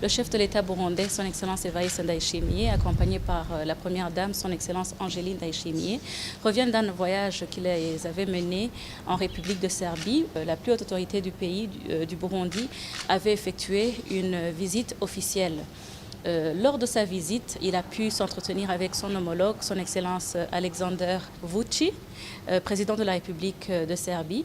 Le chef de l'État burundais, son Excellence Evariste Ndayishimiye, accompagné par la Première Dame, son Excellence Angeline Ndayishimiye, reviennent d'un voyage qu'ils avaient mené en République de Serbie. La plus haute autorité du pays, du Burundi, avait effectué une visite officielle. Lors de sa visite, il a pu s'entretenir avec son homologue, son Excellence Alexander Vučić, président de la République de Serbie,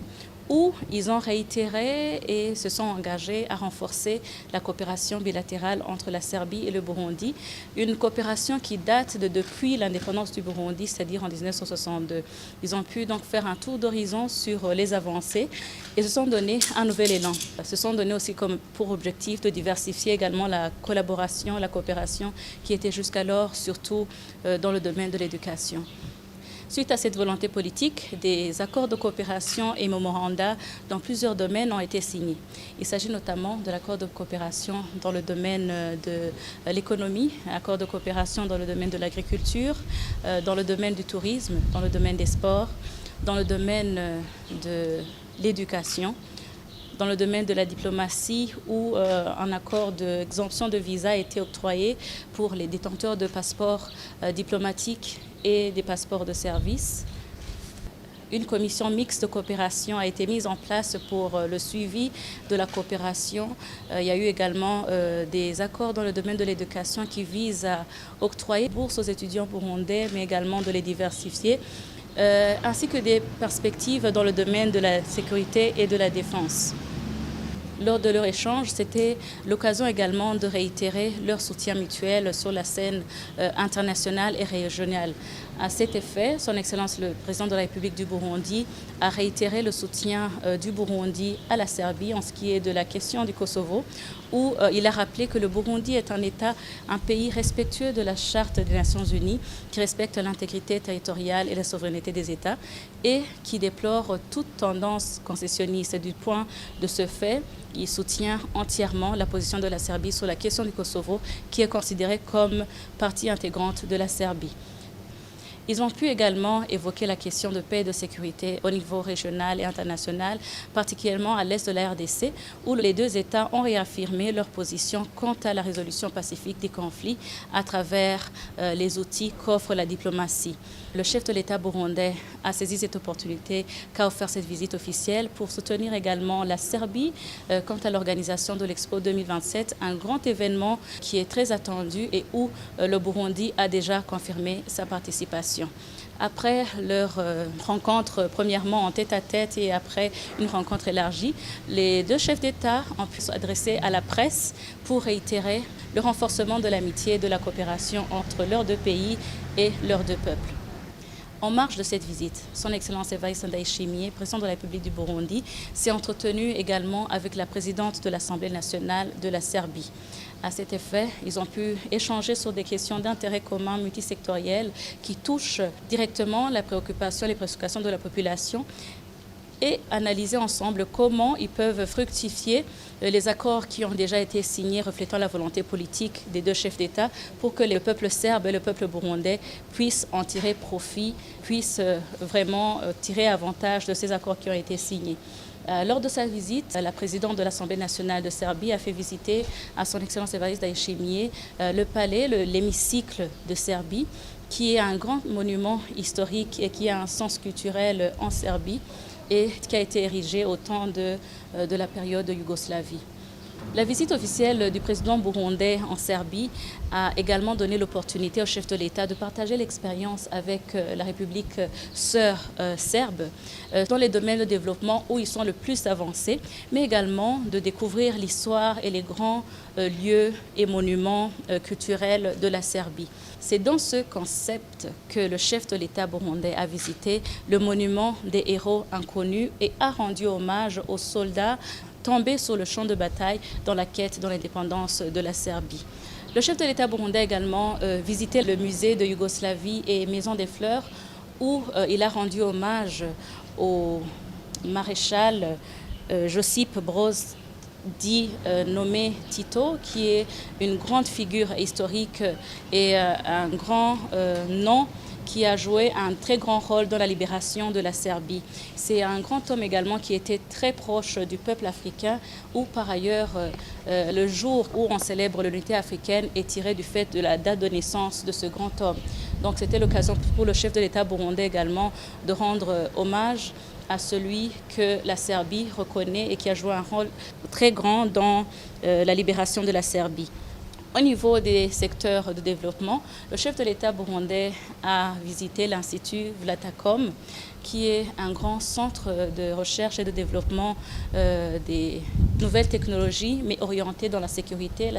où ils ont réitéré et se sont engagés à renforcer la coopération bilatérale entre la Serbie et le Burundi, une coopération qui date depuis l'indépendance du Burundi, c'est-à-dire en 1962. Ils ont pu donc faire un tour d'horizon sur les avancées et se sont donné un nouvel élan. Se sont donné aussi comme pour objectif de diversifier également la collaboration, la coopération qui était jusqu'alors surtout dans le domaine de l'éducation. Suite à cette volonté politique, des accords de coopération et memoranda dans plusieurs domaines ont été signés. Il s'agit notamment de l'accord de coopération dans le domaine de l'économie, accord de coopération dans le domaine de l'agriculture, dans le domaine du tourisme, dans le domaine des sports, dans le domaine de l'éducation, dans le domaine de la diplomatie où un accord d'exemption de visa a été octroyé pour les détenteurs de passeports diplomatiques et des passeports de service. Une commission mixte de coopération a été mise en place pour le suivi de la coopération. Il y a eu également des accords dans le domaine de l'éducation qui visent à octroyer bourses aux étudiants burundais, mais également de les diversifier, ainsi que des perspectives dans le domaine de la sécurité et de la défense. Lors de leur échange, c'était l'occasion également de réitérer leur soutien mutuel sur la scène internationale et régionale. À cet effet, son Excellence le Président de la République du Burundi a réitéré le soutien du Burundi à la Serbie en ce qui est de la question du Kosovo, où il a rappelé que le Burundi est un État, un pays respectueux de la Charte des Nations Unies, qui respecte l'intégrité territoriale et la souveraineté des États, et qui déplore toute tendance concessionniste. Du point de ce fait, il soutient entièrement la position de la Serbie sur la question du Kosovo, qui est considérée comme partie intégrante de la Serbie. Ils ont pu également évoquer la question de paix et de sécurité au niveau régional et international, particulièrement à l'est de la RDC, où les deux États ont réaffirmé leur position quant à la résolution pacifique des conflits à travers les outils qu'offre la diplomatie. Le chef de l'État burundais a saisi cette opportunité qu'a offert cette visite officielle pour soutenir également la Serbie quant à l'organisation de l'Expo 2027, un grand événement qui est très attendu et où le Burundi a déjà confirmé sa participation. Après leur rencontre, premièrement en tête-à-tête et après une rencontre élargie, les deux chefs d'État ont pu s'adresser à la presse pour réitérer le renforcement de l'amitié et de la coopération entre leurs deux pays et leurs deux peuples. En marge de cette visite, son Excellence Evariste Ndayishimiye, président de la République du Burundi, s'est entretenu également avec la présidente de l'Assemblée nationale de la Serbie. À cet effet, ils ont pu échanger sur des questions d'intérêt commun multisectoriel qui touchent directement la préoccupation et les préoccupations de la population et analyser ensemble comment ils peuvent fructifier les accords qui ont déjà été signés reflétant la volonté politique des deux chefs d'État pour que le peuple serbe et le peuple burundais puissent en tirer profit, puissent vraiment tirer avantage de ces accords qui ont été signés. Lors de sa visite, la présidente de l'Assemblée nationale de Serbie a fait visiter à son Excellence Evariste Ndayishimiye le palais, l'hémicycle de Serbie, qui est un grand monument historique et qui a un sens culturel en Serbie et qui a été érigé au temps de la période de Yougoslavie. La visite officielle du président burundais en Serbie a également donné l'opportunité au chef de l'État de partager l'expérience avec la République sœur serbe dans les domaines de développement où ils sont le plus avancés, mais également de découvrir l'histoire et les grands lieux et monuments culturels de la Serbie. C'est dans ce concept que le chef de l'État burundais a visité le monument des héros inconnus et a rendu hommage aux soldats tombés sur le champ de bataille dans la quête de l'indépendance de la Serbie. Le chef de l'État burundais a également visité le musée de Yougoslavie et Maison des Fleurs où il a rendu hommage au maréchal Josip Broz nommé Tito, qui est une grande figure historique et un grand nom qui a joué un très grand rôle dans la libération de la Serbie. C'est un grand homme également qui était très proche du peuple africain, où par ailleurs le jour où on célèbre l'unité africaine est tiré du fait de la date de naissance de ce grand homme. Donc c'était l'occasion pour le chef de l'État burundais également de rendre hommage à celui que la Serbie reconnaît et qui a joué un rôle très grand dans la libération de la Serbie. Au niveau des secteurs de développement, le chef de l'État burundais a visité l'Institut Vlatacom, qui est un grand centre de recherche et de développement des nouvelles technologies, mais orienté dans la sécurité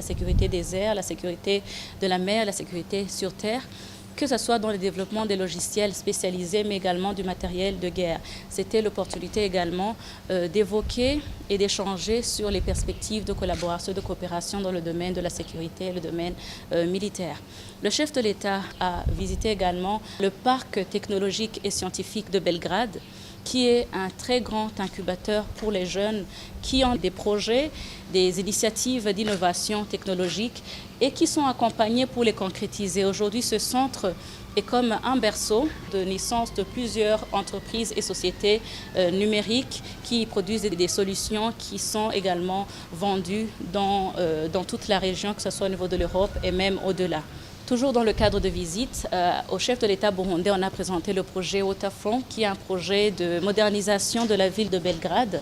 des airs, la sécurité de la mer, la sécurité sur terre, que ce soit dans le développement des logiciels spécialisés, mais également du matériel de guerre. C'était l'opportunité également d'évoquer et d'échanger sur les perspectives de collaboration, de coopération dans le domaine de la sécurité et le domaine militaire. Le chef de l'État a visité également le parc technologique et scientifique de Belgrade, qui est un très grand incubateur pour les jeunes qui ont des projets, des initiatives d'innovation technologique et qui sont accompagnés pour les concrétiser. Aujourd'hui, ce centre est comme un berceau de naissance de plusieurs entreprises et sociétés numériques qui produisent des solutions qui sont également vendues dans toute la région, que ce soit au niveau de l'Europe et même au-delà. Toujours dans le cadre de visite, au chef de l'État burundais, on a présenté le projet Otafront, qui est un projet de modernisation de la ville de Belgrade.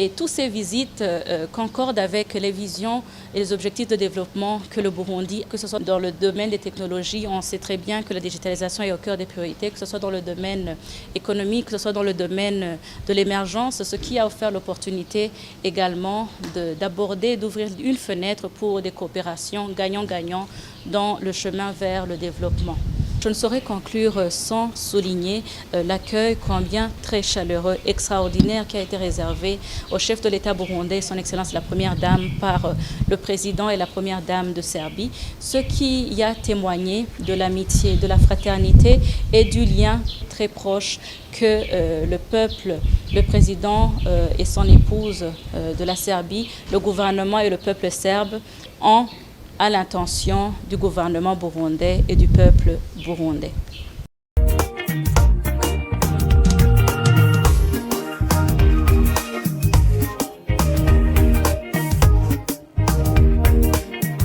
Et toutes ces visites concordent avec les visions et les objectifs de développement que le Burundi, que ce soit dans le domaine des technologies, on sait très bien que la digitalisation est au cœur des priorités, que ce soit dans le domaine économique, que ce soit dans le domaine de l'émergence, ce qui a offert l'opportunité également d'aborder, d'ouvrir une fenêtre pour des coopérations gagnant-gagnant dans le chemin vers le développement. Je ne saurais conclure sans souligner l'accueil combien très chaleureux, extraordinaire qui a été réservé au chef de l'État burundais, son Excellence la Première Dame, par le président et la Première Dame de Serbie, ce qui y a témoigné de l'amitié, de la fraternité et du lien très proche que le peuple, le président et son épouse de la Serbie, le gouvernement et le peuple serbe ont à l'intention du gouvernement burundais et du peuple burundais.